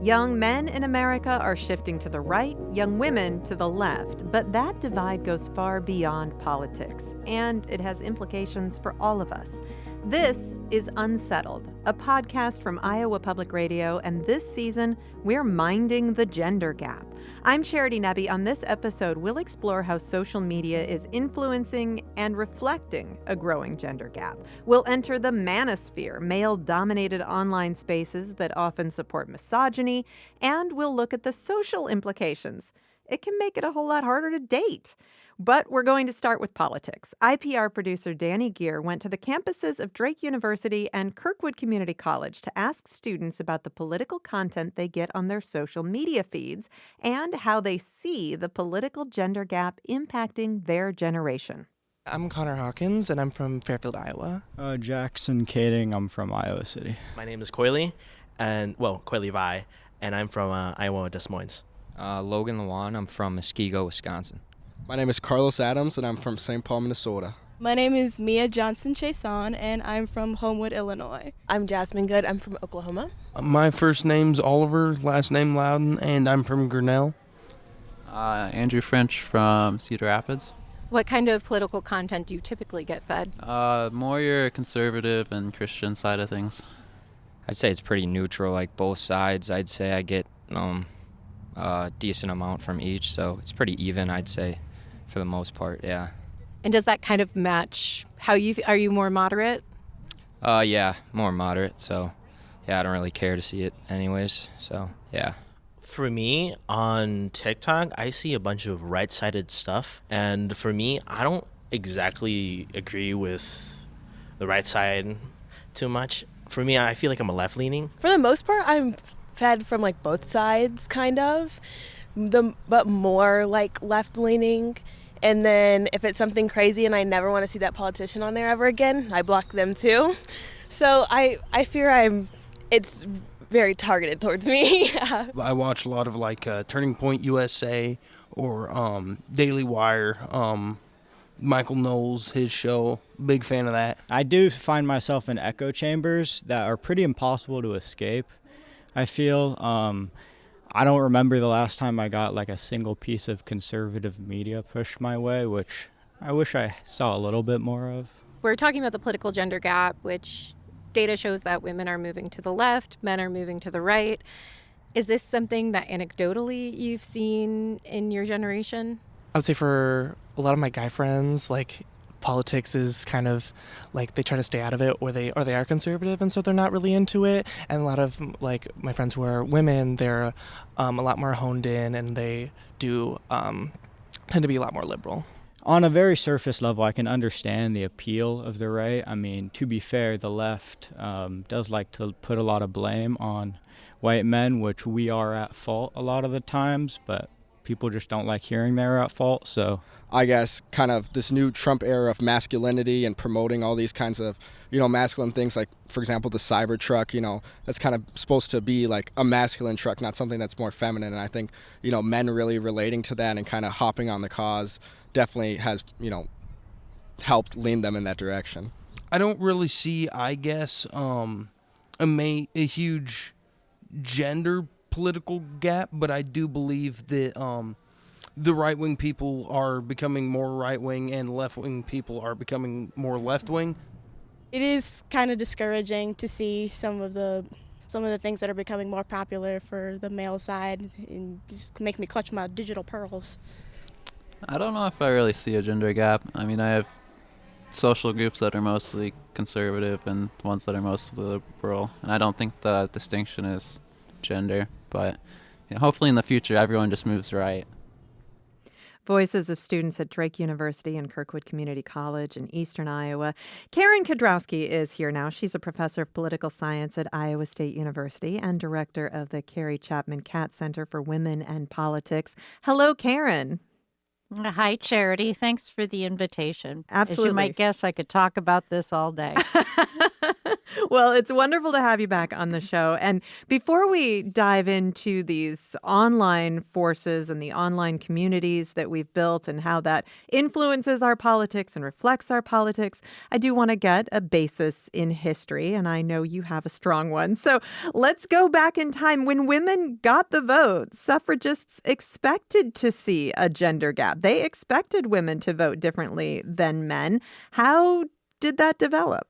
Young men in America are shifting to the right, young women to the left, but that divide goes far beyond politics, and it has implications for all of us. This is Unsettled, a podcast from Iowa Public Radio, and this season, we're minding the gender gap. I'm Charity Nebbe. On this episode, we'll explore how social media is influencing and reflecting a growing gender gap. We'll enter the manosphere, male-dominated online spaces that often support misogyny, and we'll look at the social implications. It can make it a whole lot harder to date. But we're going to start with politics. IPR producer Danny Gear went to the campuses of Drake University and Kirkwood Community College to ask students about the political content they get on their social media feeds and how they see the political gender gap impacting their generation. I'm Connor Hawkins, and I'm from Fairfield, Iowa. Jackson Kading, I'm from Iowa City. My name is Coily, Coily Vi, and I'm from Iowa Des Moines. Logan Lewan, I'm from Muskego, Wisconsin. My name is Carlos Adams, and I'm from St. Paul, Minnesota. My name is Mia Johnson-Chason, and I'm from Homewood, Illinois. I'm Jasmine Good. I'm from Oklahoma. My first name's Oliver, last name Loudon, and I'm from Grinnell. Andrew French from Cedar Rapids. What kind of political content do you typically get fed? More your conservative and Christian side of things. I'd say it's pretty neutral, like both sides. I'd say I get a decent amount from each, so it's pretty even, I'd say, for the most part, yeah. And does that kind of match how are you more moderate? Yeah, more moderate, so yeah, I don't really care to see it anyways, so yeah. For me, on TikTok, I see a bunch of right-sided stuff, and for me, I don't exactly agree with the right side too much. For me, I feel like I'm a left-leaning. For the most part, I'm fed from like both sides, kind of, but more like left-leaning. And then if it's something crazy and I never want to see that politician on there ever again, I block them too. So I fear it's very targeted towards me. Yeah. I watch a lot of like Turning Point USA or Daily Wire, Michael Knowles, his show, big fan of that. I do find myself in echo chambers that are pretty impossible to escape, I feel. I don't remember the last time I got like a single piece of conservative media pushed my way, which I wish I saw a little bit more of. We're talking about the political gender gap, which data shows that women are moving to the left, men are moving to the right. Is this something that anecdotally you've seen in your generation? I would say for a lot of my guy friends, like politics is kind of like they try to stay out of it, or they are conservative, and so they're not really into it. And a lot of like my friends who are women, they're a lot more honed in, and they do tend to be a lot more liberal. On a very surface level, I can understand the appeal of the right. I mean, to be fair, the left does like to put a lot of blame on white men, which we are at fault a lot of the times, but people just don't like hearing they're at fault, so I guess kind of this new Trump era of masculinity and promoting all these kinds of, masculine things, like, for example, the Cybertruck, that's kind of supposed to be like a masculine truck, not something that's more feminine. And I think, men really relating to that and kind of hopping on the cause definitely has, helped lean them in that direction. I don't really see, I guess, a huge gender political gap, but I do believe that the right-wing people are becoming more right-wing and left-wing people are becoming more left-wing. It is kind of discouraging to see some of the things that are becoming more popular for the male side, and just make me clutch my digital pearls. I don't know if I really see a gender gap. I mean, I have social groups that are mostly conservative and ones that are mostly liberal, and I don't think the distinction is gender, but hopefully in the future everyone just moves right. Voices of students at Drake University and Kirkwood Community College in eastern Iowa. Karen Kudrowski is here now. She's a professor of political science at Iowa State University and director of the Carrie Chapman Catt Center for Women and Politics. Hello, Karen. Hi, Charity. Thanks for the invitation. Absolutely. As you might guess, I could talk about this all day. Well, it's wonderful to have you back on the show. And before we dive into these online forces and the online communities that we've built and how that influences our politics and reflects our politics, I do want to get a basis in history, and I know you have a strong one. So let's go back in time. When women got the vote, suffragists expected to see a gender gap. They expected women to vote differently than men. How did that develop?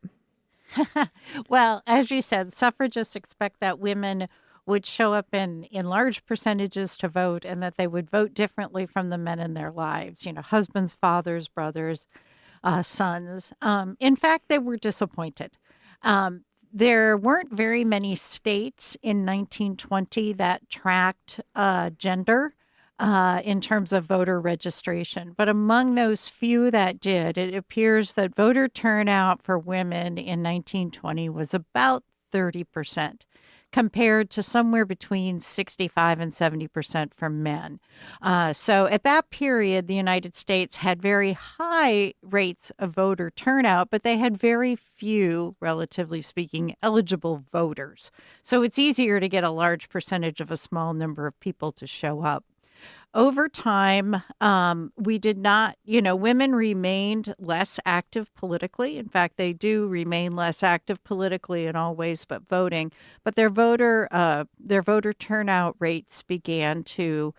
Well, as you said, suffragists expect that women would show up in large percentages to vote and that they would vote differently from the men in their lives, husbands, fathers, brothers, sons. In fact, they were disappointed. There weren't very many states in 1920 that tracked gender in terms of voter registration. But among those few that did, it appears that voter turnout for women in 1920 was about 30%, compared to somewhere between 65 and 70% for men. So at that period, the United States had very high rates of voter turnout, but they had very few, relatively speaking, eligible voters. So it's easier to get a large percentage of a small number of people to show up. Over time, we did not, women remained less active politically. In fact, they do remain less active politically in all ways but voting. But their voter turnout rates began to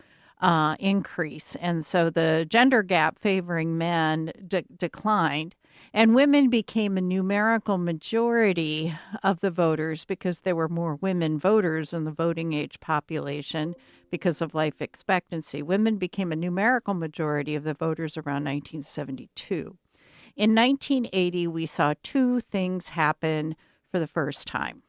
increase. And so the gender gap favoring men declined. And women became a numerical majority of the voters because there were more women voters in the voting age population because of life expectancy. Women became a numerical majority of the voters around 1972. In 1980, we saw two things happen for the first time.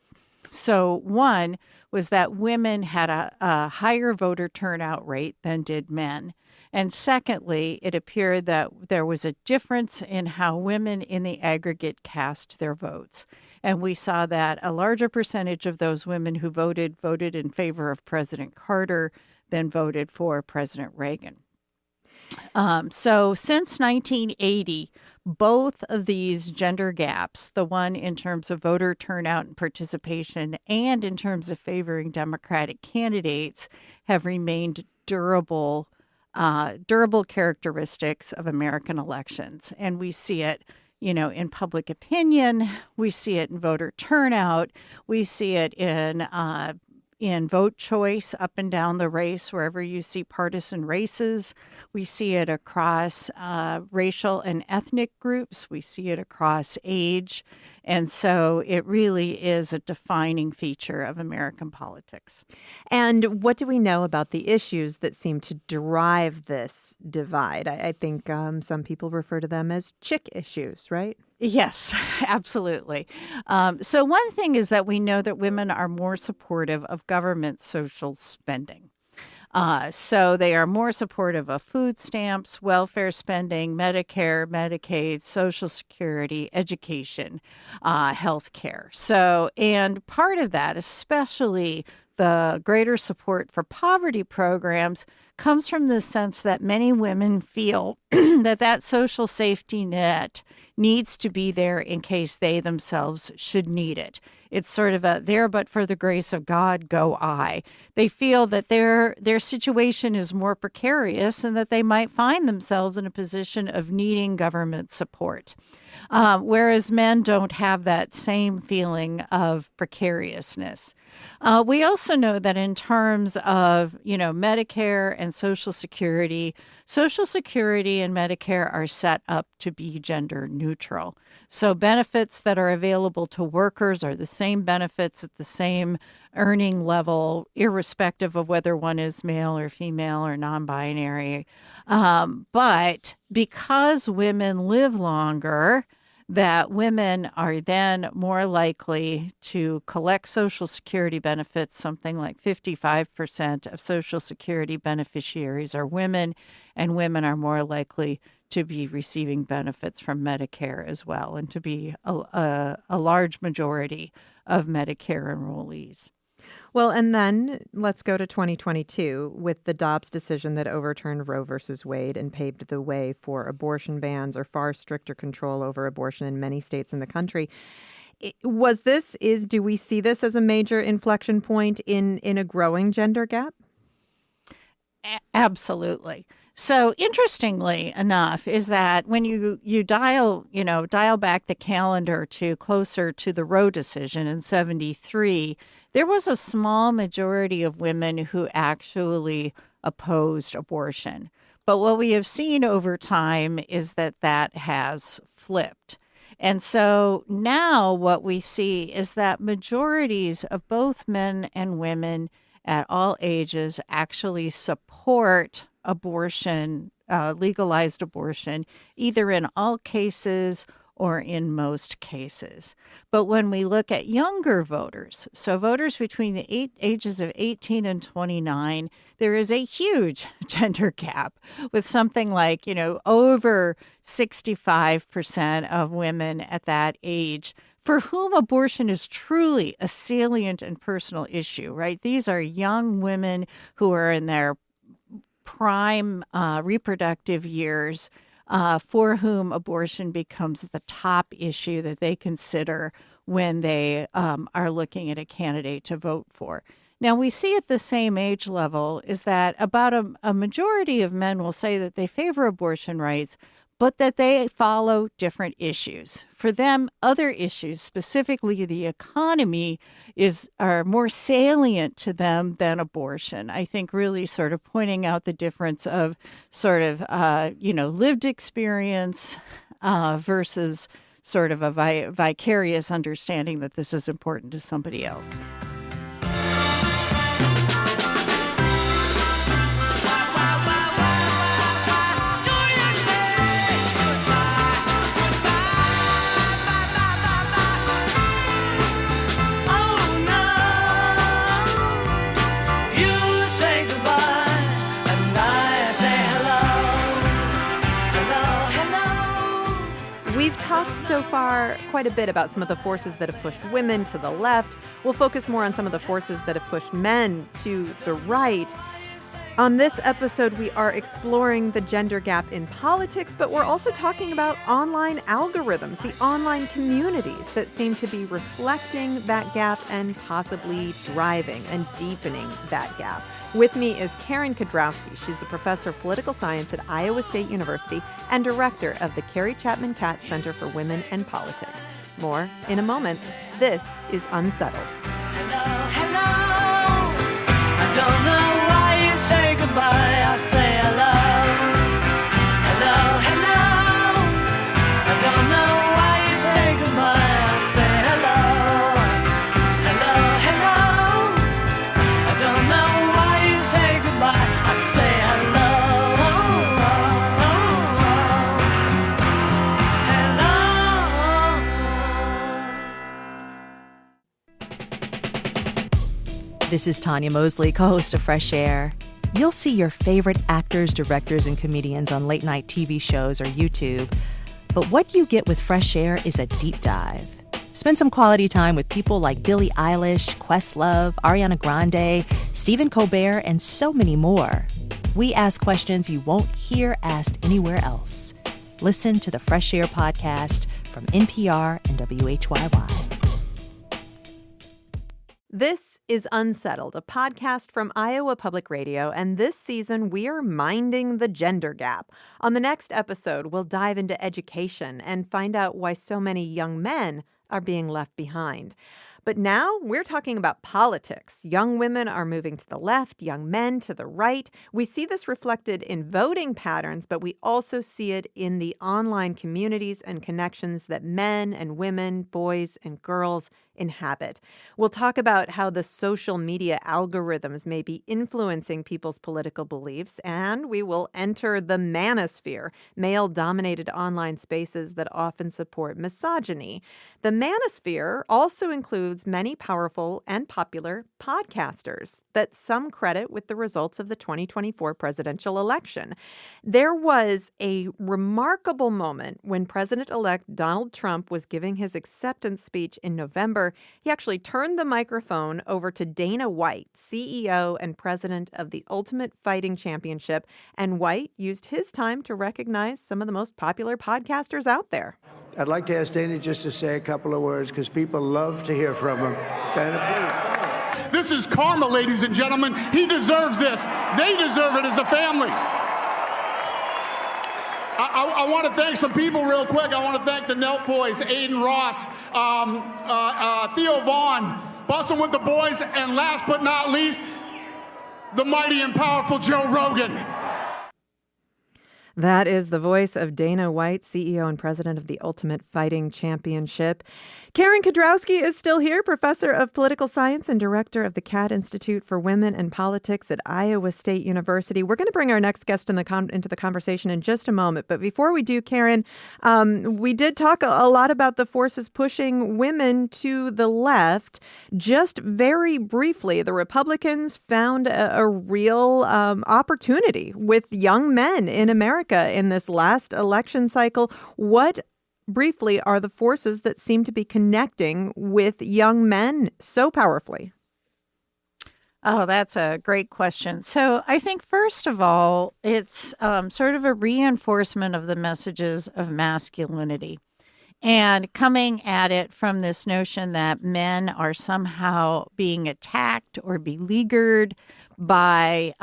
So one was that women had a higher voter turnout rate than did men. And secondly, it appeared that there was a difference in how women in the aggregate cast their votes. And we saw that a larger percentage of those women who voted in favor of President Carter than voted for President Reagan. So since 1980, both of these gender gaps, the one in terms of voter turnout and participation and in terms of favoring Democratic candidates, have remained durable characteristics of American elections. And we see it, in public opinion. We see it in voter turnout. We see it in vote choice up and down the race, wherever you see partisan races. We see it across racial and ethnic groups. We see it across age. And so it really is a defining feature of American politics. And what do we know about the issues that seem to drive this divide? I think some people refer to them as chick issues, right? Yes, absolutely. So one thing is that we know that women are more supportive of government social spending. So they are more supportive of food stamps, welfare spending, Medicare, Medicaid, Social Security, education, health care. So, and part of that, especially the greater support for poverty programs, comes from the sense that many women feel that social safety net needs to be there in case they themselves should need it. It's sort of a there but for the grace of God go I. They feel that their situation is more precarious and that they might find themselves in a position of needing government support. Whereas men don't have that same feeling of precariousness. We also know that in terms of, Medicare and Social Security and Medicare are set up to be gender neutral. So benefits that are available to workers are the same benefits at the same earning level, irrespective of whether one is male or female or non-binary. But because women live longer, that women are then more likely to collect Social Security benefits. Something like 55% of Social Security beneficiaries are women, and women are more likely to be receiving benefits from Medicare as well, and to be a large majority of Medicare enrollees. Well, and then let's go to 2022 with the Dobbs decision that overturned Roe versus Wade and paved the way for abortion bans or far stricter control over abortion in many states in the country. Do we see this as a major inflection point in a growing gender gap? Absolutely. So interestingly enough is that when you dial back the calendar to closer to the Roe decision in 73, there was a small majority of women who actually opposed abortion. But what we have seen over time is that has flipped. And so now what we see is that majorities of both men and women at all ages actually support abortion, legalized abortion, either in all cases or in most cases. But when we look at younger voters, so voters between the ages of 18 and 29, there is a huge gender gap with something like, over 65% of women at that age for whom abortion is truly a salient and personal issue, right? These are young women who are in their prime reproductive years, for whom abortion becomes the top issue that they consider when they are looking at a candidate to vote for. Now, we see at the same age level is that about a majority of men will say that they favor abortion rights, but that they follow different issues. For them, other issues, specifically the economy, are more salient to them than abortion. I think really sort of pointing out the difference of sort of, lived experience versus sort of a vicarious understanding that this is important to somebody else. We've talked so far quite a bit about some of the forces that have pushed women to the left. We'll focus more on some of the forces that have pushed men to the right. On this episode, we are exploring the gender gap in politics, but we're also talking about online algorithms, the online communities that seem to be reflecting that gap and possibly driving and deepening that gap. With me is Karen Kedrowski. She's a professor of political science at Iowa State University and director of the Carrie Chapman Catt Center for Women and Politics. More in a moment. This is Unsettled. Hello. I don't know why you say goodbye. I say hello. Hello. I don't know why you say goodbye. I say hello. Hello. I don't know why you say goodbye. I say hello. This is Tanya Mosley, co-host of Fresh Air. You'll see your favorite actors, directors, and comedians on late-night TV shows or YouTube. But what you get with Fresh Air is a deep dive. Spend some quality time with people like Billie Eilish, Questlove, Ariana Grande, Stephen Colbert, and so many more. We ask questions you won't hear asked anywhere else. Listen to the Fresh Air podcast from NPR and WHYY. This is Unsettled, a podcast from Iowa Public Radio, and this season we're minding the gender gap. On the next episode, we'll dive into education and find out why so many young men are being left behind. But now we're talking about politics. Young women are moving to the left, young men to the right. We see this reflected in voting patterns, but we also see it in the online communities and connections that men and women, boys and girls inhabit. We'll talk about how the social media algorithms may be influencing people's political beliefs, and we will enter the manosphere, male-dominated online spaces that often support misogyny. The manosphere also includes many powerful and popular podcasters that some credit with the results of the 2024 presidential election. There was a remarkable moment when President-elect Donald Trump was giving his acceptance speech in November. hour, he actually turned the microphone over to Dana White, CEO and president of the Ultimate Fighting Championship. And White used his time to recognize some of the most popular podcasters out there. I'd like to ask Dana just to say a couple of words because people love to hear from him. Dana, please. This is karma, ladies and gentlemen. He deserves this. They deserve it as a family. I want to thank some people real quick. I want to thank the Nelk Boys, Aiden Ross, Theo Vaughn, Bustin' with the Boys, and last but not least, the mighty and powerful Joe Rogan. That is the voice of Dana White, CEO and president of the Ultimate Fighting Championship. Karen Kedrowski is still here, professor of political science and director of the Catt Institute for Women and Politics at Iowa State University. We're going to bring our next guest into the conversation in just a moment. But before we do, Karen, we did talk a lot about the forces pushing women to the left. Just very briefly, the Republicans found a real opportunity with young men in America in this last election cycle. What, briefly, are the forces that seem to be connecting with young men so powerfully? Oh, that's a great question. So I think, first of all, it's sort of a reinforcement of the messages of masculinity and coming at it from this notion that men are somehow being attacked or beleaguered by,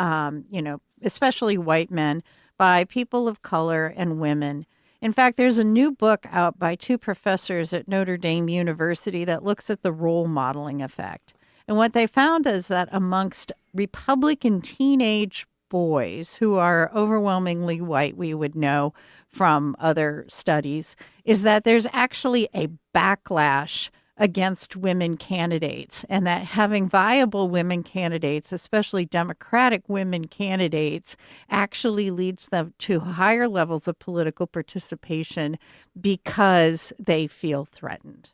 especially white men, by people of color and women. In fact, there's a new book out by two professors at Notre Dame University that looks at the role modeling effect. And what they found is that amongst Republican teenage boys who are overwhelmingly white, we would know from other studies, is that there's actually a backlash against women candidates, and that having viable women candidates, especially Democratic women candidates, actually leads them to higher levels of political participation because they feel threatened.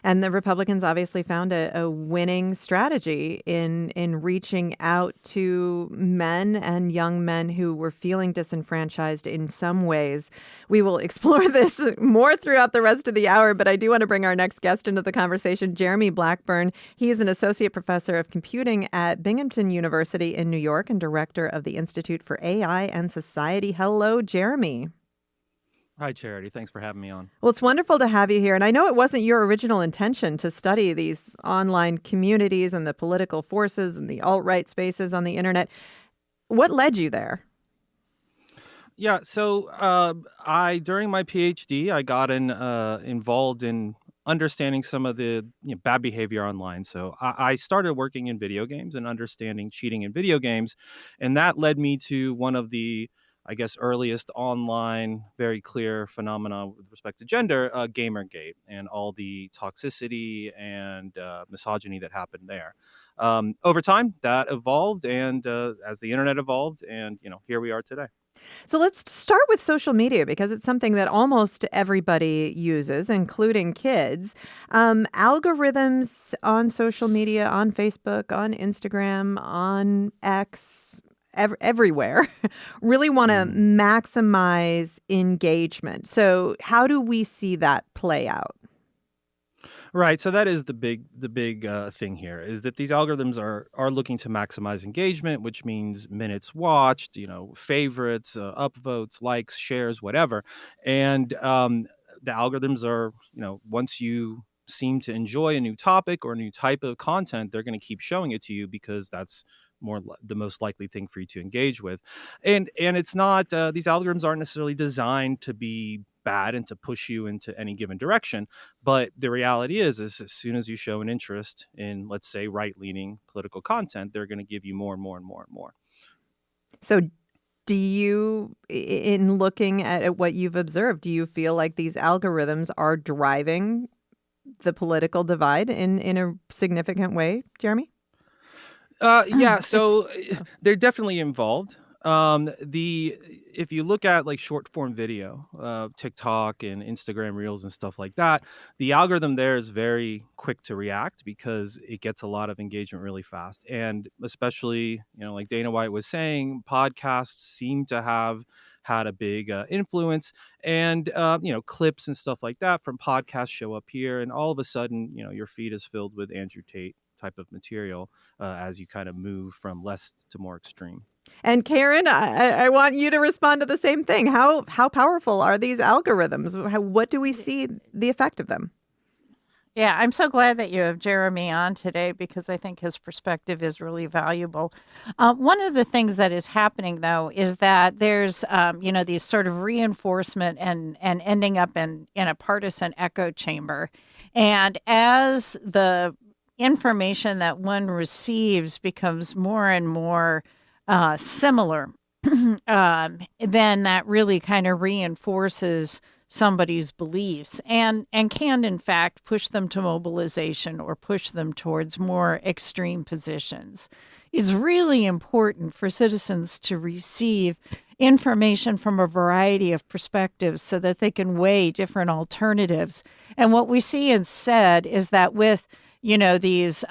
And the Republicans obviously found a winning strategy in reaching out to men and young men who were feeling disenfranchised in some ways. We will explore this more throughout the rest of the hour, but I do want to bring our next guest into the conversation, Jeremy Blackburn. He is an associate professor of computing at Binghamton University in New York and director of the Institute for AI and Society. Hello, Jeremy. Hi, Charity. Thanks for having me on. Well, it's wonderful to have you here. And I know it wasn't your original intention to study these online communities and the political forces and the alt-right spaces on the internet. What led you there? Yeah, so during my PhD, I got involved in understanding some of the bad behavior online. So I started working in video games and understanding cheating in video games. And that led me to one of the earliest online, very clear phenomena with respect to gender, Gamergate, and all the toxicity and misogyny that happened there. Over time, that evolved, and as the internet evolved, and here we are today. So let's start with social media because it's something that almost everybody uses, including kids. Algorithms on social media, on Facebook, on Instagram, on X, everywhere, really want to maximize engagement. So how do we see that play out? Right. So that is the big thing here is that these algorithms are looking to maximize engagement, which means minutes watched, favorites, upvotes, likes, shares, whatever. And the algorithms are, once you seem to enjoy a new topic or a new type of content, they're going to keep showing it to you because that's the most likely thing for you to engage with. And it's not, these algorithms aren't necessarily designed to be bad and to push you into any given direction. But the reality is as soon as you show an interest in, let's say, right-leaning political content, they're going to give you more and more and more and more. So do you, in looking at what you've observed, do you feel like these algorithms are driving the political divide in a significant way, Jeremy? Yeah, so they're definitely involved. If you look at like short form video, TikTok and Instagram Reels and stuff like that, the algorithm there is very quick to react because it gets a lot of engagement really fast. And especially, like Dana White was saying, podcasts seem to have had a big influence, and clips and stuff like that from podcasts show up here, and all of a sudden, your feed is filled with Andrew Tate type of material as you kind of move from less to more extreme. And Karen, I want you to respond to the same thing. How powerful are these algorithms? What do we see the effect of them? Yeah, I'm so glad that you have Jeremy on today because I think his perspective is really valuable. One of the things that is happening, though, is that there's, these sort of reinforcement and ending up in a partisan echo chamber. And as the information that one receives becomes more and more similar, then that really kind of reinforces somebody's beliefs and can in fact push them to mobilization or push them towards more extreme positions. It's really important for citizens to receive information from a variety of perspectives so that they can weigh different alternatives. And what we see instead is that with these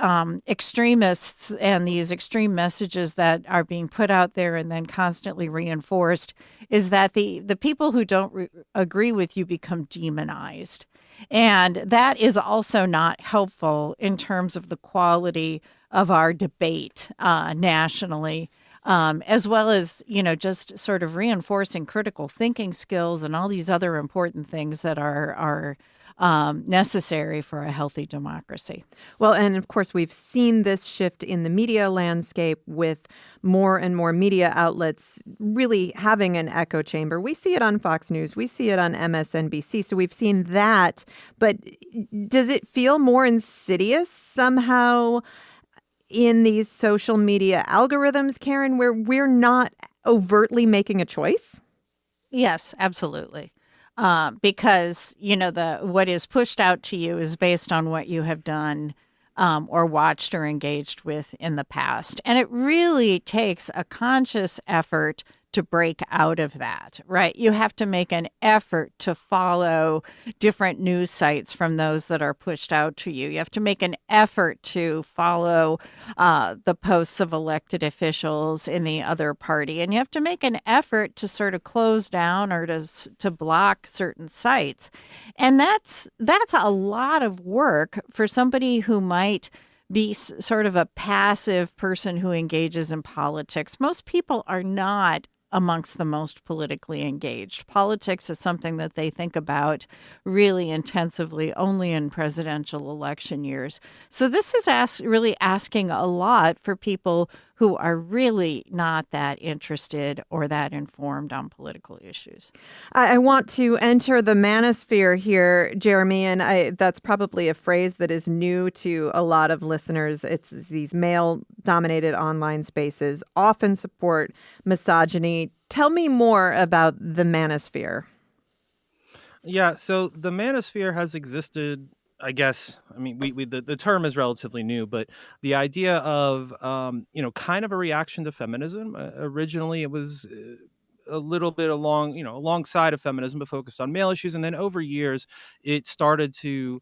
extremists and these extreme messages that are being put out there and then constantly reinforced is that the people who don't agree with you become demonized. And that is also not helpful in terms of the quality of our debate nationally. As well as, just sort of reinforcing critical thinking skills and all these other important things that are necessary for a healthy democracy. Well, and of course, we've seen this shift in the media landscape with more and more media outlets really having an echo chamber. We see it on Fox News. We see it on MSNBC. So we've seen that. But does it feel more insidious somehow in these social media algorithms, Karen, where we're not overtly making a choice? Yes, absolutely. Because, what is pushed out to you is based on what you have done or watched or engaged with in the past. And it really takes a conscious effort to break out of that, right? You have to make an effort to follow different news sites from those that are pushed out to you. You have to make an effort to follow the posts of elected officials in the other party. And you have to make an effort to sort of close down or to block certain sites. And that's a lot of work for somebody who might be sort of a passive person who engages in politics. Most people are not amongst the most politically engaged. Politics is something that they think about really intensively only in presidential election years. So this is really asking a lot for people who are really not that interested or that informed on political issues. I want to enter the manosphere here, Jeremy, and that's probably a phrase that is new to a lot of listeners. It's these male-dominated online spaces often support misogyny. Tell me more about the manosphere. Yeah, so the manosphere has existed, I guess. I mean, the term is relatively new, but the idea of kind of a reaction to feminism. Originally, it was a little bit alongside of feminism, but focused on male issues, and then over years, it started to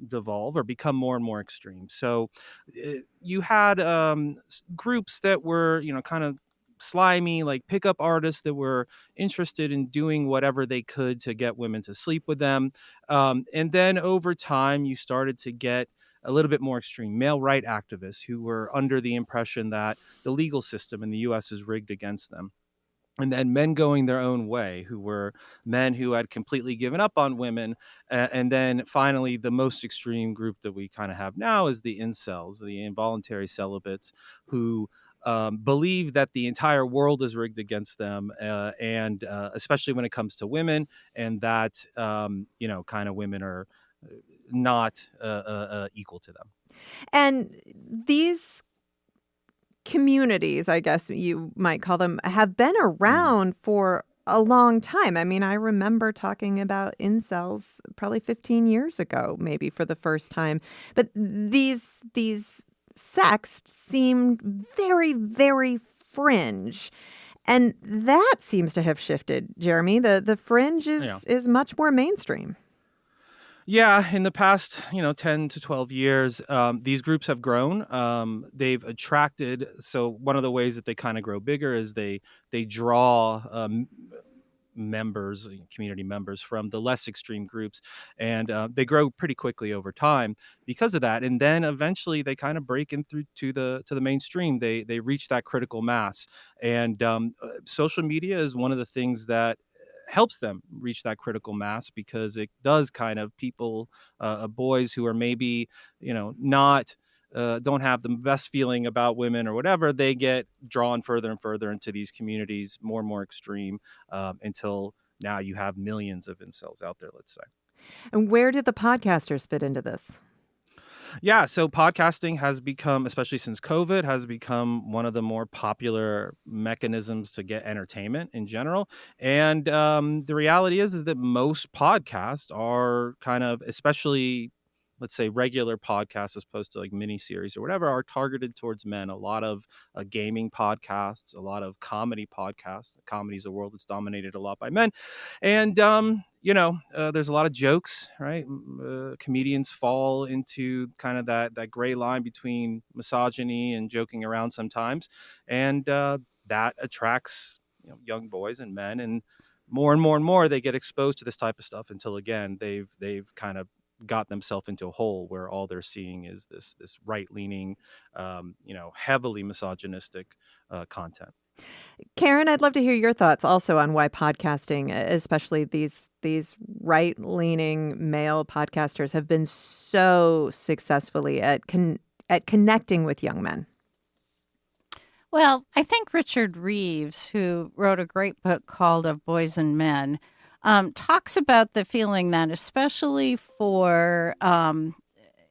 devolve or become more and more extreme. So you had groups that were kind of slimy, like pickup artists that were interested in doing whatever they could to get women to sleep with them. And then over time, you started to get a little bit more extreme male right activists who were under the impression that the legal system in the U.S. is rigged against them. And then men going their own way, who were men who had completely given up on women. And then finally, the most extreme group that we kind of have now is the incels, the involuntary celibates, who believe that the entire world is rigged against them, and especially when it comes to women, and that kind of women are not equal to them. And these communities, I guess you might call them, have been around for a long time. I mean, I remember talking about incels probably 15 years ago, maybe for the first time. But these sects seemed very, very fringe. And that seems to have shifted, Jeremy. The fringe is much more mainstream. Yeah, in the past, 10 to 12 years, these groups have grown. They've attracted. So one of the ways that they kind of grow bigger is they draw members, community members from the less extreme groups, and they grow pretty quickly over time because of that. And then eventually they kind of break in through to the mainstream. They reach that critical mass, and social media is one of the things that helps them reach that critical mass because it does kind of people boys who are maybe not don't have the best feeling about women or whatever, they get drawn further and further into these communities, more and more extreme, until now you have millions of incels out there, let's say. And where did the podcasters fit into this? Yeah, so podcasting has become, especially since COVID, has become one of the more popular mechanisms to get entertainment in general. And the reality is that most podcasts are kind of, especially let's say regular podcasts as opposed to like mini series or whatever, are targeted towards men. A lot of gaming podcasts, a lot of comedy podcasts. Comedy is a world that's dominated a lot by men, and there's a lot of jokes, right? Comedians fall into kind of that gray line between misogyny and joking around sometimes, and that attracts young boys and men, and more they get exposed to this type of stuff until again they've kind of got themselves into a hole where all they're seeing is this right-leaning, heavily misogynistic content. Karen, I'd love to hear your thoughts also on why podcasting, especially these right-leaning male podcasters, have been so successfully at connecting with young men. Well, I think Richard Reeves, who wrote a great book called Of Boys and Men, talks about the feeling that especially for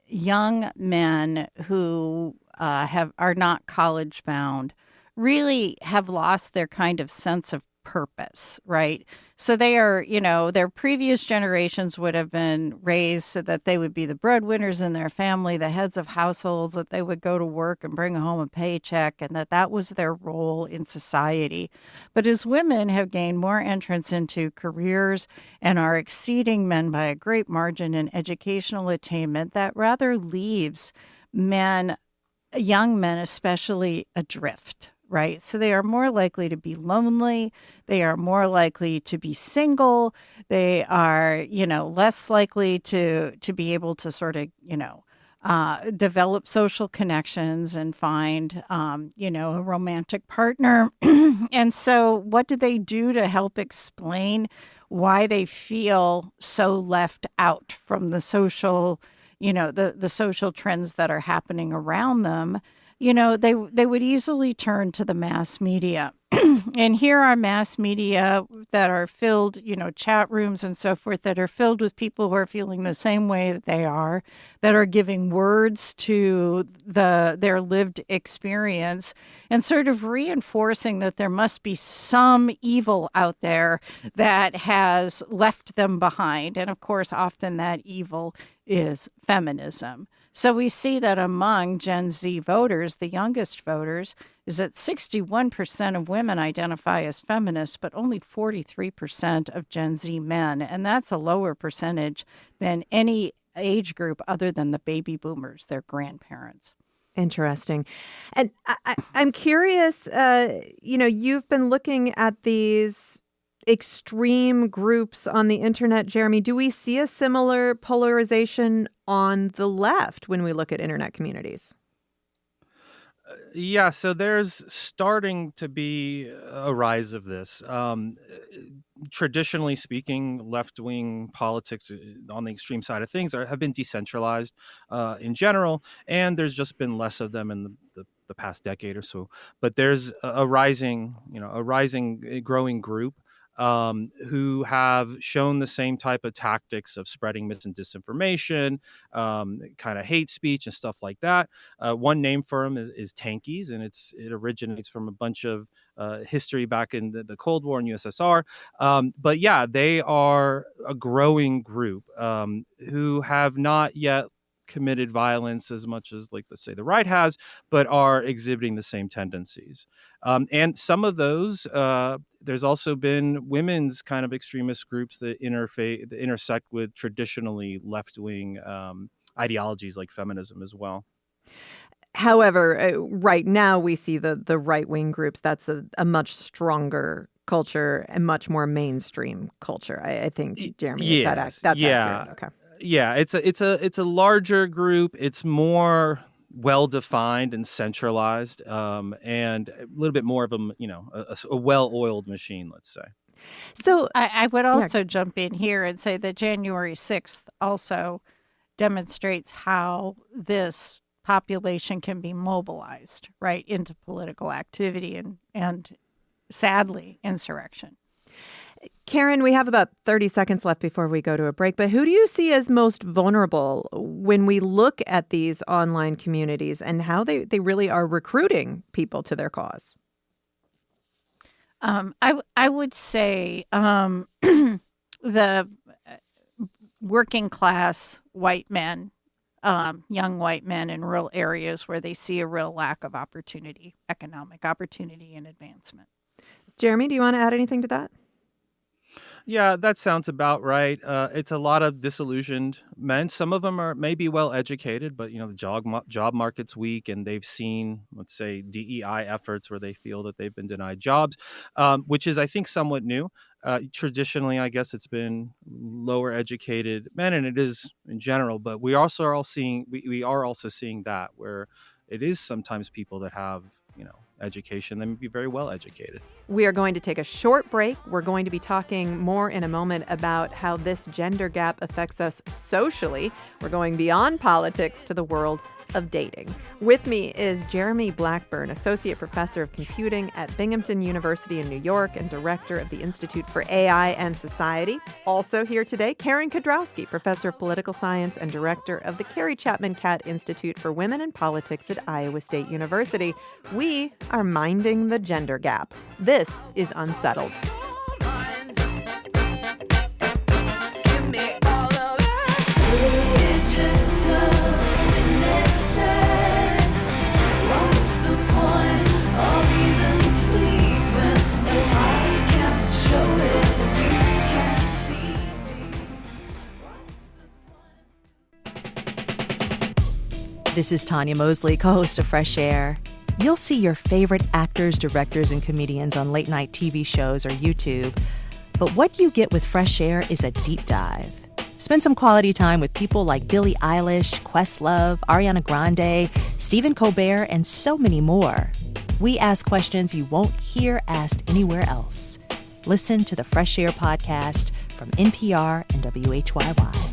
young men who are not college bound, really have lost their kind of sense of purpose, right? So they are, their previous generations would have been raised so that they would be the breadwinners in their family, the heads of households, that they would go to work and bring home a paycheck, and that was their role in society. But as women have gained more entrance into careers and are exceeding men by a great margin in educational attainment, that rather leaves men, young men especially, adrift. Right. So they are more likely to be lonely. They are more likely to be single. They are, less likely to be able to sort of, develop social connections and find, a romantic partner. And so what do they do to help explain why they feel so left out from the social, the social trends that are happening around them? They would easily turn to the mass media. And here are mass media that are filled, chat rooms and so forth, that are filled with people who are feeling the same way that they are, that are giving words to their lived experience and sort of reinforcing that there must be some evil out there that has left them behind. And of course, often that evil is feminism. So we see that among Gen Z voters, the youngest voters, is that 61% of women identify as feminists, but only 43% of Gen Z men. And that's a lower percentage than any age group other than the baby boomers, their grandparents. Interesting. And I'm curious, you've been looking at these extreme groups on the internet, Jeremy. Do we see a similar polarization on the left when we look at internet communities? Yeah, so there's starting to be a rise of this. Traditionally speaking, left-wing politics on the extreme side of things have been decentralized in general, and there's just been less of them in the past decade or so. But there's a rising, growing group who have shown the same type of tactics of spreading mis and disinformation, kind of hate speech and stuff like that. One name for them is Tankies, and it originates from a bunch of history back in the Cold War and USSR. But yeah, they are a growing group who have not yet committed violence as much as, like, let's say the right has, but are exhibiting the same tendencies. And some of those, there's also been women's kind of extremist groups that intersect with traditionally left-wing ideologies like feminism as well. However, right now we see the right-wing groups. That's a much stronger culture and much more mainstream culture. I think, Jeremy, is that's accurate? Okay. Yeah, it's a larger group. It's more well-defined and centralized, and a little bit more of a well-oiled machine, let's say. So I would also jump in here and say that January 6th also demonstrates how this population can be mobilized right into political activity and sadly insurrection. Karen, we have about 30 seconds left before we go to a break, but who do you see as most vulnerable when we look at these online communities and how they really are recruiting people to their cause? I would say the working class white men, young white men in rural areas where they see a real lack of opportunity, economic opportunity and advancement. Jeremy, do you want to add anything to that? Yeah, that sounds about right. It's a lot of disillusioned men. Some of them are maybe well educated, but the job market's weak, and they've seen, let's say, DEI efforts where they feel that they've been denied jobs, which is, I think, somewhat new. Traditionally, I guess it's been lower educated men, and it is in general. But we are also seeing that where it is sometimes people that have education, they may be very well educated. We are going to take a short break. We're going to be talking more in a moment about how this gender gap affects us socially. We're going beyond politics to the world of dating. With me is Jeremy Blackburn, Associate Professor of Computing at Binghamton University in New York and Director of the Institute for AI and Society. Also here today, Karen Kudrowski, Professor of Political Science and Director of the Carrie Chapman Catt Institute for Women in Politics at Iowa State University. We are minding the gender gap. This is Unsettled. This is Tanya Mosley, co-host of Fresh Air. You'll see your favorite actors, directors, and comedians on late-night TV shows or YouTube. But what you get with Fresh Air is a deep dive. Spend some quality time with people like Billie Eilish, Questlove, Ariana Grande, Stephen Colbert, and so many more. We ask questions you won't hear asked anywhere else. Listen to the Fresh Air podcast from NPR and WHYY.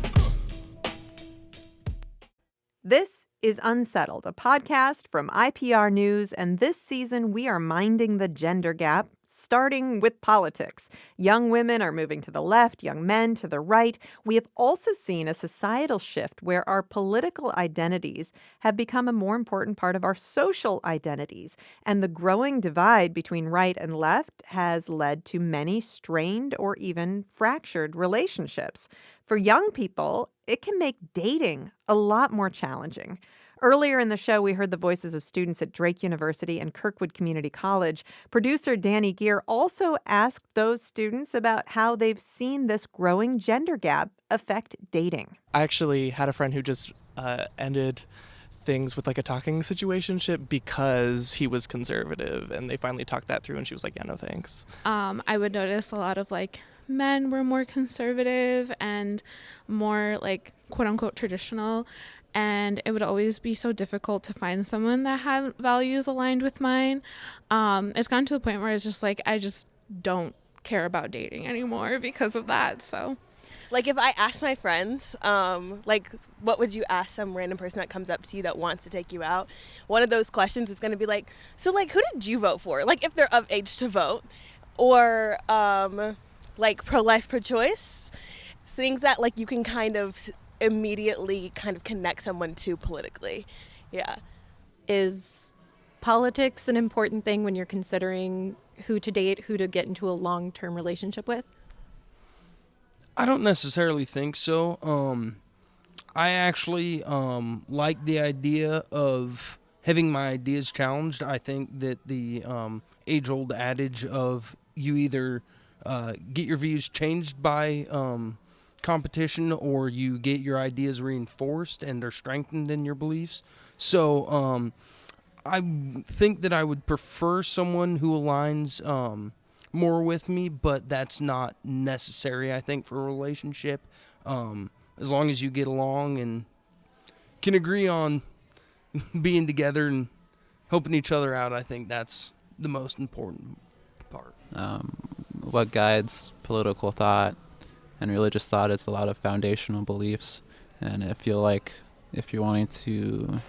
This is Unsettled, a podcast from IPR News, and this season we are minding the gender gap, starting with politics. Young women are moving to the left, young men to the right. We have also seen a societal shift where our political identities have become a more important part of our social identities, and the growing divide between right and left has led to many strained or even fractured relationships. For young people, it can make dating a lot more challenging. Earlier in the show, we heard the voices of students at Drake University and Kirkwood Community College. Producer Danny Gear also asked those students about how they've seen this growing gender gap affect dating. I actually had a friend who just ended things with like a talking situationship because he was conservative, and they finally talked that through, and she was like, yeah, no thanks. I would notice a lot of men were more conservative and more quote unquote traditional, and it would always be so difficult to find someone that had values aligned with mine. It's gotten to the point where it's just I just don't care about dating anymore because of that. So if I ask my friends, what would you ask some random person that comes up to you that wants to take you out? One of those questions is going to be so who did you vote for? If they're of age to vote, or pro-life, pro-choice, things that you can kind of immediately kind of connect someone to politically. Yeah. Is politics an important thing when you're considering who to date, who to get into a long-term relationship with? I don't necessarily think so. I actually like the idea of having my ideas challenged. I think that the age-old adage of you either get your views changed by competition, or you get your ideas reinforced and are strengthened in your beliefs. So I think that I would prefer someone who aligns more with me, but that's not necessary, I think, for a relationship. As long as you get along and can agree on being together and helping each other out, I think that's the most important part. What guides political thought and religious thought is a lot of foundational beliefs. And I feel like if you're wanting to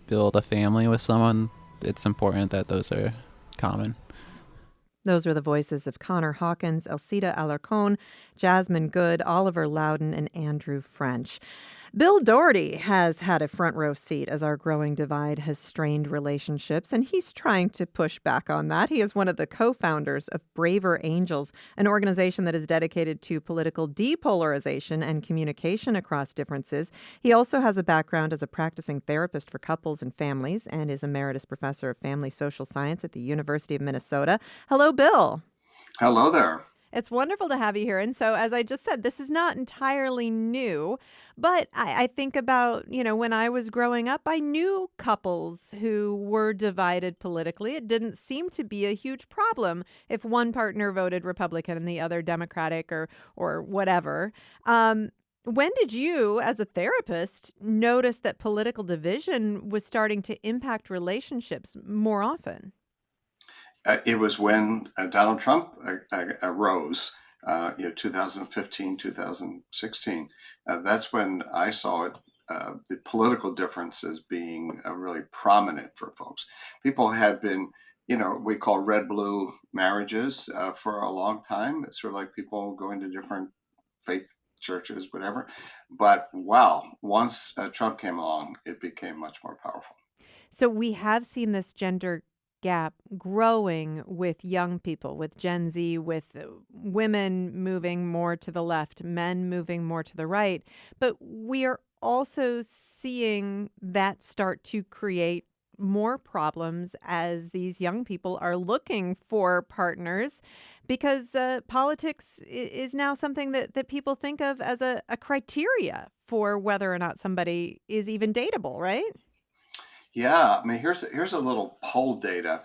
build a family with someone, it's important that those are common. Those were the voices of Connor Hawkins, Elcida Alarcón, Jasmine Good, Oliver Loudon, and Andrew French. Bill Doherty has had a front row seat as our growing divide has strained relationships, and he's trying to push back on that. He is one of the co-founders of Braver Angels, an organization that is dedicated to political depolarization and communication across differences. He also has a background as a practicing therapist for couples and families and is emeritus professor of family social science at the University of Minnesota. Hello, Bill. Hello there. It's wonderful to have you here. And so, as I just said, this is not entirely new, but I think about, when I was growing up, I knew couples who were divided politically. It didn't seem to be a huge problem if one partner voted Republican and the other Democratic or whatever. When did you, as a therapist, notice that political division was starting to impact relationships more often? It was when Donald Trump arose, 2015, 2016. That's when I saw it, the political differences being really prominent for folks. People had been, we call red-blue marriages for a long time. It's sort of like people going to different faith churches, whatever. But wow, once Trump came along, it became much more powerful. So we have seen this gender gap growing with young people, with Gen Z, with women moving more to the left, men moving more to the right. But we are also seeing that start to create more problems as these young people are looking for partners, because politics is now something that people think of as a criteria for whether or not somebody is even dateable, right? Yeah, I mean, here's a little poll data.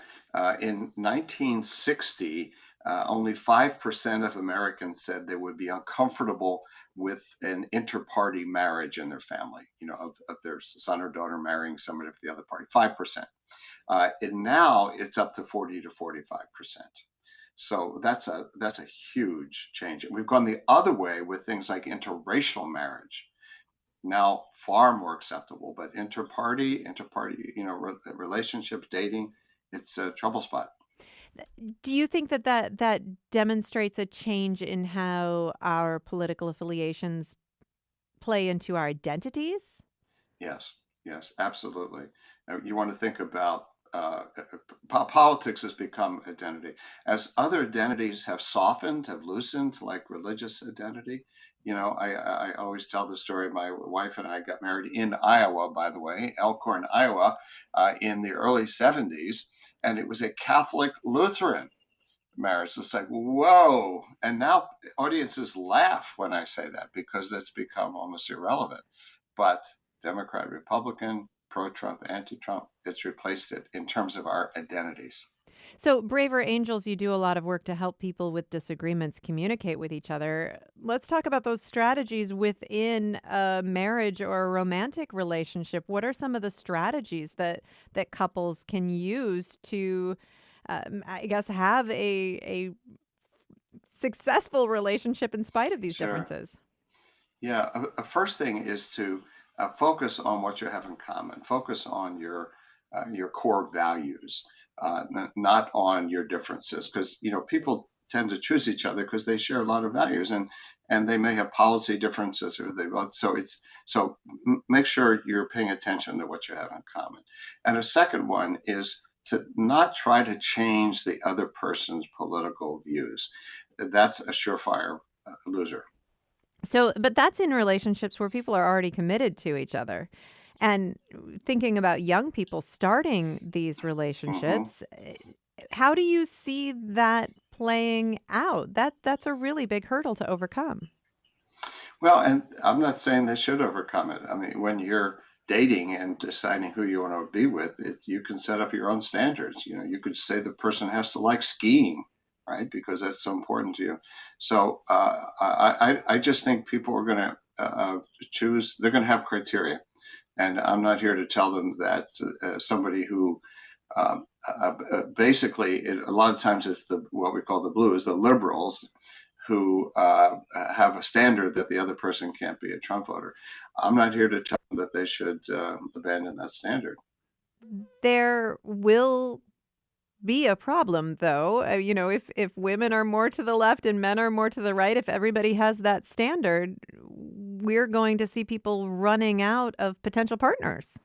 In 1960, only 5% of Americans said they would be uncomfortable with an inter-party marriage in their family, of their son or daughter marrying somebody of the other party, 5%. And now it's up to 40 to 45%. So that's a huge change. And we've gone the other way with things like interracial marriage. Now far more acceptable, but inter-party, relationships, dating, it's a trouble spot. Do you think that demonstrates a change in how our political affiliations play into our identities? Yes, absolutely. You want to think about politics has become identity. As other identities have softened, have loosened, like religious identity. I always tell the story. My wife and I got married in Iowa, by the way, Elkhorn, Iowa, in the early 70s. And it was a Catholic Lutheran marriage. It's like, whoa. And now audiences laugh when I say that because that's become almost irrelevant. But Democrat, Republican, pro-Trump, anti-Trump, it's replaced it in terms of our identities. So, Braver Angels, you do a lot of work to help people with disagreements communicate with each other. Let's talk about those strategies within a marriage or a romantic relationship. What are some of the strategies that couples can use to, I guess, have a successful relationship in spite of these differences? Yeah, a first thing is to focus on what you have in common. Focus on your core values. Not on your differences, because people tend to choose each other because they share a lot of values, and they may have policy differences, or so make sure you're paying attention to what you have in common. And a second one is to not try to change the other person's political views. That's a surefire loser. So, but that's in relationships where people are already committed to each other. And thinking about young people starting these relationships, how do you see that playing out. That's a really big hurdle to overcome. Well, and I'm not saying they should overcome it. I mean, when you're dating and deciding who you want to be with, you can set up your own standards. You know, you could say the person has to like skiing, right? Because that's so important to you. So I just think people are going to choose. They're going to have criteria, and I'm not here to tell them that somebody who basically, a lot of times it's what we call the blues, the liberals, who have a standard that the other person can't be a Trump voter. I'm not here to tell them that they should abandon that standard. There will be a problem, though. If women are more to the left and men are more to the right, if everybody has that standard, we're going to see people running out of potential partners.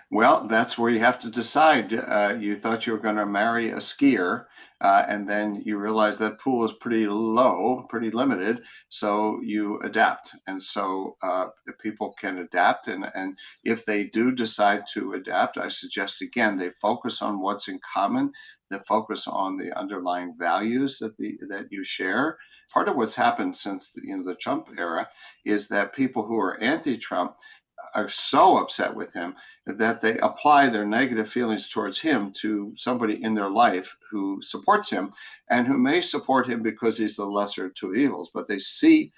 Well, that's where you have to decide. You thought you were going to marry a skier, and then you realize that pool is pretty low, pretty limited. So you adapt. And so people can adapt. And if they do decide to adapt, I suggest, again, they focus on what's in common, they focus on the underlying values that you share. Part of what's happened since the Trump era is that people who are anti-Trump are so upset with him that they apply their negative feelings towards him to somebody in their life who supports him and who may support him because he's the lesser of two evils. But they see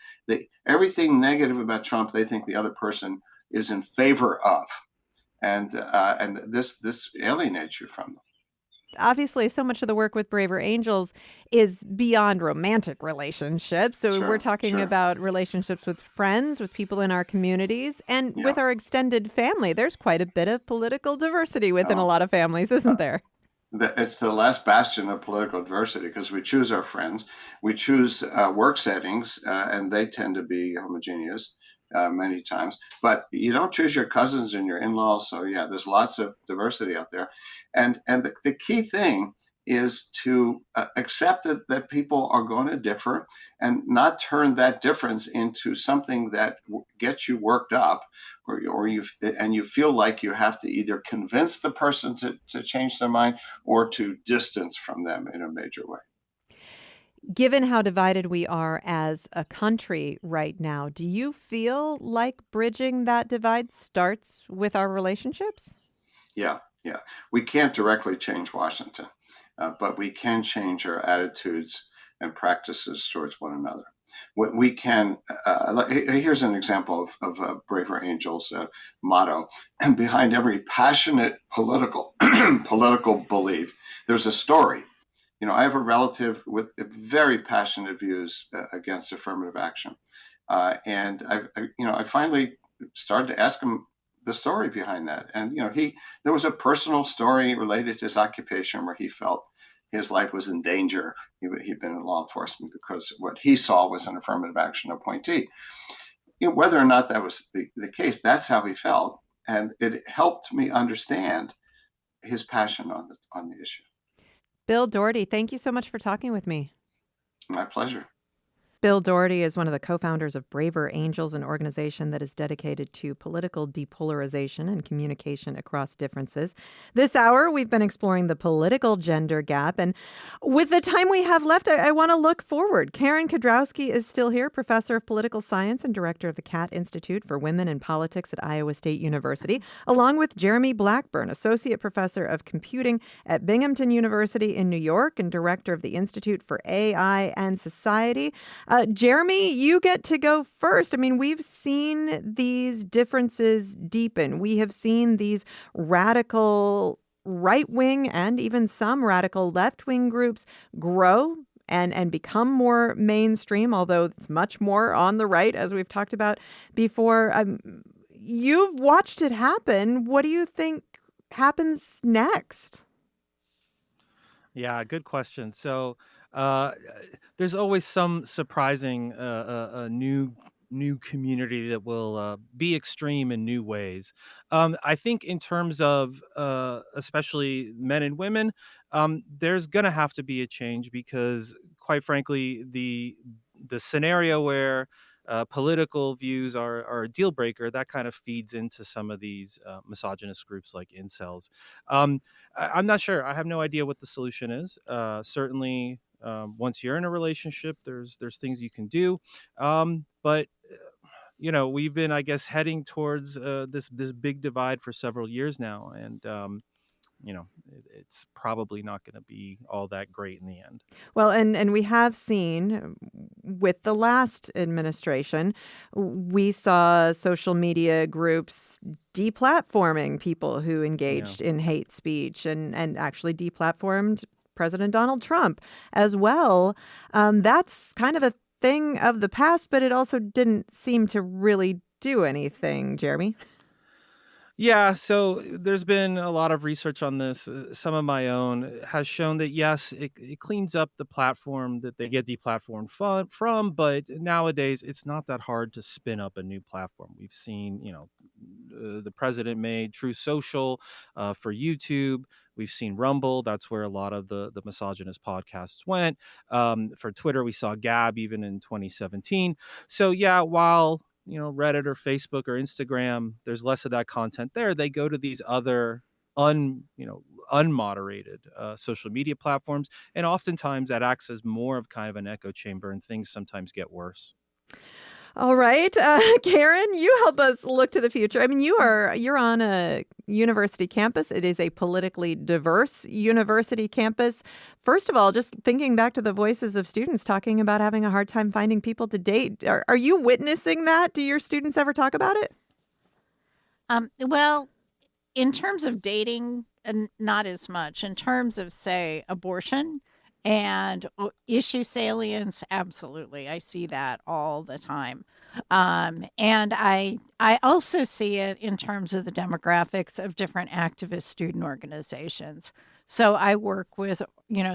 everything negative about Trump, they think the other person is in favor of. And this alienates you from them. Obviously, so much of the work with Braver Angels is beyond romantic relationships. So we're talking about relationships with friends, with people in our communities, and with our extended family. There's quite a bit of political diversity within a lot of families, isn't there? It's the last bastion of political diversity because we choose our friends, we choose work settings, and they tend to be homogeneous many times. But you don't choose your cousins and your in-laws. So yeah, there's lots of diversity out there, and the key thing is to accept that people are going to differ and not turn that difference into something that gets you worked up or you feel like you have to either convince the person to change their mind or to distance from them in a major way. Given how divided we are as a country right now, do you feel like bridging that divide starts with our relationships? Yeah. We can't directly change Washington, but we can change our attitudes and practices towards one another. We can, here's an example of Braver Angels' motto. Behind every passionate political belief, there's a story. I have a relative with very passionate views against affirmative action. And I finally started to ask him the story behind that. And, there was a personal story related to his occupation where he felt his life was in danger. He'd been in law enforcement because what he saw was an affirmative action appointee. Whether or not that was the case, that's how he felt. And it helped me understand his passion on the issue. Bill Doherty, thank you so much for talking with me. My pleasure. Bill Doherty is one of the co-founders of Braver Angels, an organization that is dedicated to political depolarization and communication across differences. This hour, we've been exploring the political gender gap. And with the time we have left, I want to look forward. Karen Kedrowski is still here, professor of political science and director of the Catt Institute for Women in Politics at Iowa State University, along with Jeremy Blackburn, associate professor of computing at Binghamton University in New York and director of the Institute for AI and Society. Jeremy, you get to go first. I mean, we've seen these differences deepen. We have seen these radical right-wing and even some radical left-wing groups grow and become more mainstream, although it's much more on the right, as we've talked about before. You've watched it happen. What do you think happens next? Yeah, good question. So there's always some surprising new community that will be extreme in new ways. I think in terms of especially men and women, there's gonna have to be a change because, quite frankly, the scenario where political views are a deal breaker, that kind of feeds into some of these misogynist groups like incels. I'm not sure. I have no idea what the solution is. Certainly, Once you're in a relationship, there's things you can do, but we've been, I guess, heading towards this big divide for several years now, and it's probably not going to be all that great in the end. Well, and we have seen with the last administration, we saw social media groups deplatforming people who engaged in hate speech and actually deplatformed President Donald Trump as well. That's kind of a thing of the past, but it also didn't seem to really do anything, Jeremy. Yeah, so there's been a lot of research on this. Some of my own has shown that, yes, it cleans up the platform that they get deplatformed from, but nowadays it's not that hard to spin up a new platform. We've seen, the president made Truth Social for YouTube. We've seen Rumble. That's where a lot of the misogynist podcasts went. For Twitter, we saw Gab even in 2017. So yeah, while Reddit or Facebook or Instagram, there's less of that content there, they go to these other unmoderated social media platforms, and oftentimes that acts as more of kind of an echo chamber, and things sometimes get worse. All right, Karen, you help us look to the future. I mean, you're on a university campus. It is a politically diverse university campus. First of all, just thinking back to the voices of students talking about having a hard time finding people to date. Are you witnessing that? Do your students ever talk about it? Well, in terms of dating, not as much. In terms of, say, abortion and issue salience, absolutely. I see that all the time. And I also see it in terms of the demographics of different activist student organizations. So I work with,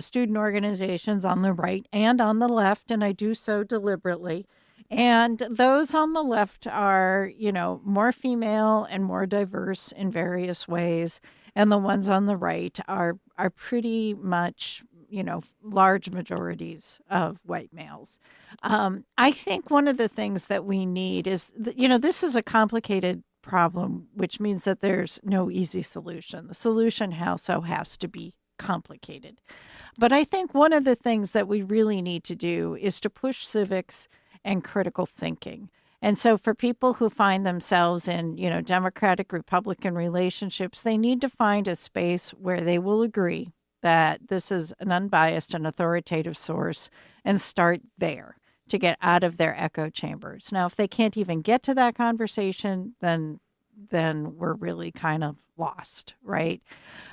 student organizations on the right and on the left, and I do so deliberately. And those on the left are, more female and more diverse in various ways. And the ones on the right are pretty much large majorities of white males. I think one of the things that we need is, this is a complicated problem, which means that there's no easy solution. The solution also has to be complicated. But I think one of the things that we really need to do is to push civics and critical thinking. And so for people who find themselves in, Democratic Republican relationships, they need to find a space where they will agree that this is an unbiased and authoritative source and start there to get out of their echo chambers. Now, if they can't even get to that conversation, then we're really kind of lost, right?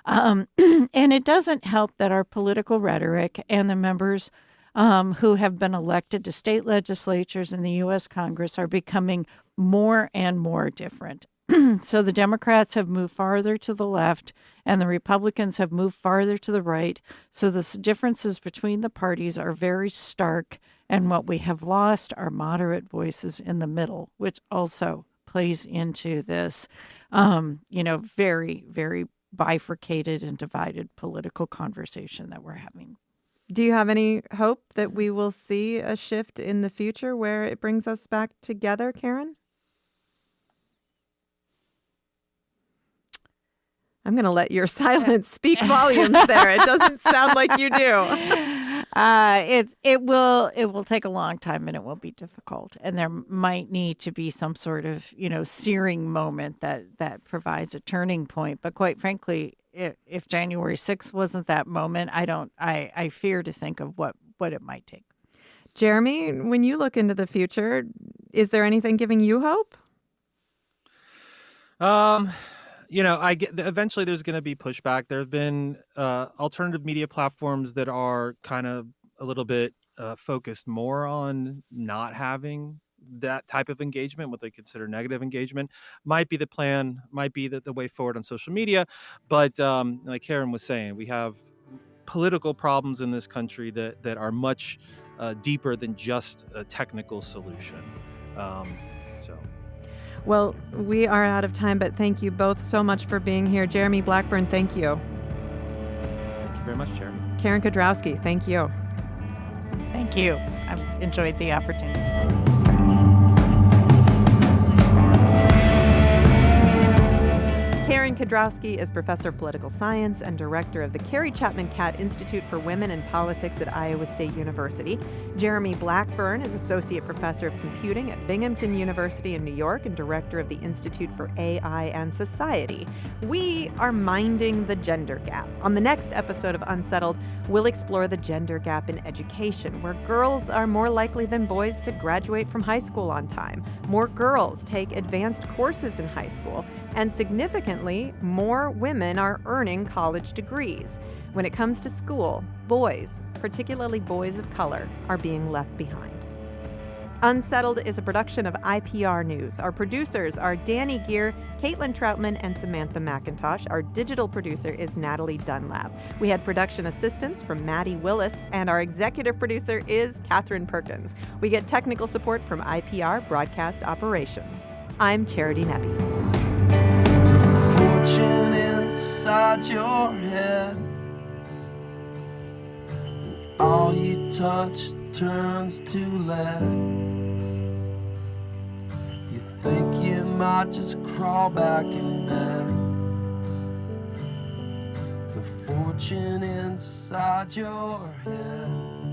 And it doesn't help that our political rhetoric and the members who have been elected to state legislatures in the U.S. Congress are becoming more and more different. So the Democrats have moved farther to the left and the Republicans have moved farther to the right. So the differences between the parties are very stark. And what we have lost are moderate voices in the middle, which also plays into this, very, very bifurcated and divided political conversation that we're having. Do you have any hope that we will see a shift in the future where it brings us back together, Karen? I'm going to let your silence speak volumes there. It doesn't sound like you do. It will take a long time and it will be difficult. And there might need to be some sort of, searing moment that provides a turning point. But quite frankly, if January 6th wasn't that moment, I fear to think of what it might take. Jeremy, when you look into the future, is there anything giving you hope? Eventually there's going to be pushback. There have been alternative media platforms that are kind of a little bit focused more on not having that type of engagement, what they consider negative engagement. Might be the plan, might be the way forward on social media. But like Karen was saying, we have political problems in this country that are much deeper than just a technical solution. Well, we are out of time, but thank you both so much for being here. Jeremy Blackburn, thank you. Thank you very much, Jeremy. Karen Kodrowski, thank you. Thank you. I've enjoyed the opportunity. Karen Kedrowski is professor of political science and director of the Carrie Chapman Catt Institute for Women in Politics at Iowa State University. Jeremy Blackburn is associate professor of computing at Binghamton University in New York and director of the Institute for AI and Society. We are minding the gender gap. On the next episode of Unsettled, we'll explore the gender gap in education, where girls are more likely than boys to graduate from high school on time. More girls take advanced courses in high school, and significantly, more women are earning college degrees. When it comes to school, boys, particularly boys of color, are being left behind. Unsettled is a production of IPR News. Our producers are Danny Gear, Caitlin Troutman, and Samantha McIntosh. Our digital producer is Natalie Dunlap. We had production assistance from Maddie Willis, and our executive producer is Katherine Perkins. We get technical support from IPR Broadcast Operations. I'm Charity Nebbe. There's a fortune inside your head. All you touch turns to lead. You think you might just crawl back in bed. The fortune inside your head.